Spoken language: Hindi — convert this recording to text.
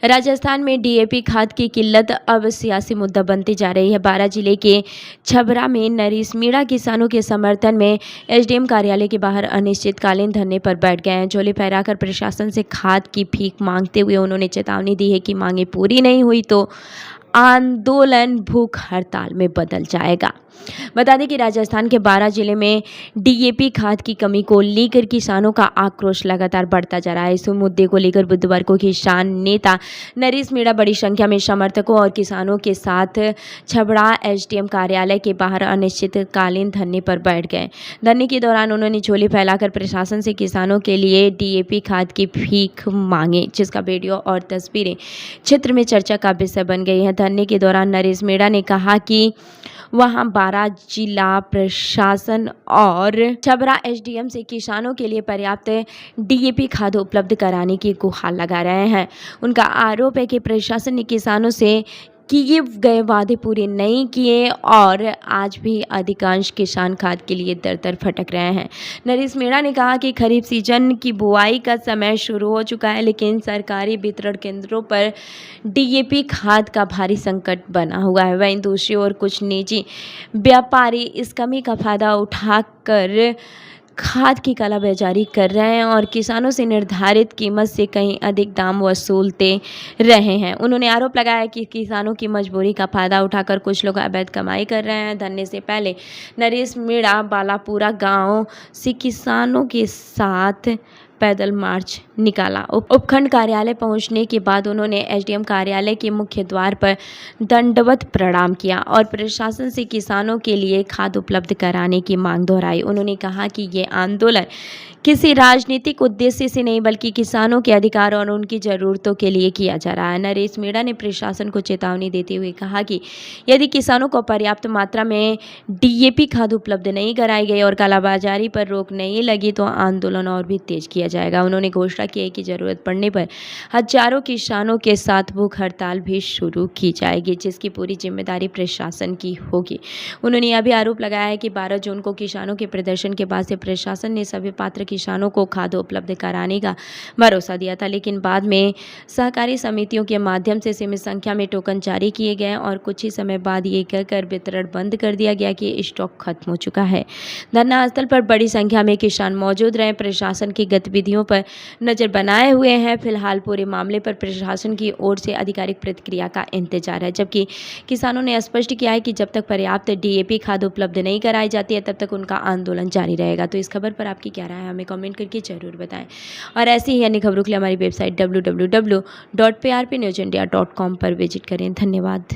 राजस्थान में डीएपी खाद की किल्लत अब सियासी मुद्दा बनती जा रही है। बारां जिले के छबरा में नरेश मीणा किसानों के समर्थन में एसडीएम कार्यालय के बाहर अनिश्चितकालीन धरने पर बैठ गए हैं। झोले फहराकर प्रशासन से खाद की भीख मांगते हुए उन्होंने चेतावनी दी है कि मांगे पूरी नहीं हुई तो आंदोलन भूख हड़ताल में बदल जाएगा। बता दें कि राजस्थान के बारां जिले में डीएपी खाद की कमी को लेकर किसानों का आक्रोश लगातार बढ़ता जा रहा है। इस मुद्दे को लेकर बुधवार को किसान नेता नरेश मीणा बड़ी संख्या में समर्थकों और किसानों के साथ छबड़ा एसडीएम कार्यालय के बाहर अनिश्चितकालीन धरने पर बैठ गए। धरने के दौरान उन्होंने झोले फैलाकर प्रशासन से किसानों के लिए डीएपी खाद की भीख मांगे, जिसका वीडियो और तस्वीरें क्षेत्र में चर्चा का विषय बन गई है। धरने के दौरान नरेश मीणा ने कहा कि वहां बारां जिला प्रशासन और छबरा एसडीएम से किसानों के लिए पर्याप्त डीएपी खाद उपलब्ध कराने की गुहार लगा रहे हैं। उनका आरोप है कि प्रशासन ने किसानों से किए गए वादे पूरे नहीं किए और आज भी अधिकांश किसान खाद के लिए दर-दर भटक रहे हैं। नरेश मीणा ने कहा कि खरीफ सीजन की बुआई का समय शुरू हो चुका है, लेकिन सरकारी वितरण केंद्रों पर डीएपी खाद का भारी संकट बना हुआ है। वहीं दूसरी ओर कुछ निजी व्यापारी इस कमी का फायदा उठाकर खाद की कालाबाजारी कर रहे हैं और किसानों से निर्धारित कीमत से कहीं अधिक दाम वसूलते रहे हैं। उन्होंने आरोप लगाया कि किसानों की मजबूरी का फायदा उठाकर कुछ लोग अवैध कमाई कर रहे हैं। धरने से पहले नरेश मीणा बालापुरा गांव से किसानों के साथ पैदल मार्च निकाला। उपखंड कार्यालय पहुंचने के बाद उन्होंने एसडीएम कार्यालय के मुख्य द्वार पर दंडवत प्रणाम किया और प्रशासन से किसानों के लिए खाद उपलब्ध कराने की मांग दोहराई। उन्होंने कहा कि ये आंदोलन किसी राजनीतिक उद्देश्य से नहीं बल्कि किसानों के अधिकार और उनकी ज़रूरतों के लिए किया जा रहा है। नरेश मीणा ने प्रशासन को चेतावनी देते हुए कहा कि यदि किसानों को पर्याप्त मात्रा में डीएपी खाद उपलब्ध नहीं कराई गई और कालाबाजारी पर रोक नहीं लगी तो आंदोलन और भी तेज किया जाएगा। उन्होंने घोषणा की है कि जरूरत पड़ने पर हजारों किसानों के साथ भूख हड़ताल भी शुरू की जाएगी, जिसकी पूरी जिम्मेदारी प्रशासन की होगी। उन्होंने यह भी आरोप लगाया है कि 12 जून को किसानों के प्रदर्शन के बाद से प्रशासन ने सभी पात्र किसानों को खाद उपलब्ध कराने का भरोसा दिया था, लेकिन बाद में सहकारी समितियों के माध्यम से सीमित संख्या में टोकन जारी किए गए और कुछ ही समय बाद ये कहकर वितरण बंद कर दिया गया कि स्टॉक खत्म हो चुका है। धरना स्थल पर बड़ी संख्या में किसान मौजूद रहे, प्रशासन की गतिविधियों पर नजर बनाए हुए हैं। फिलहाल पूरे मामले पर प्रशासन की ओर से आधिकारिक प्रतिक्रिया का इंतजार है, जबकि किसानों ने स्पष्ट किया है कि जब तक पर्याप्त डीएपी खाद उपलब्ध नहीं कराई जाती है तब तक उनका आंदोलन जारी रहेगा। तो इस खबर पर आपकी क्या राय है, हमें कमेंट करके जरूर बताएं और ऐसी ही अन्य खबरों के लिए हमारी वेबसाइट www.prpnewsindia.com पर विजिट करें। धन्यवाद।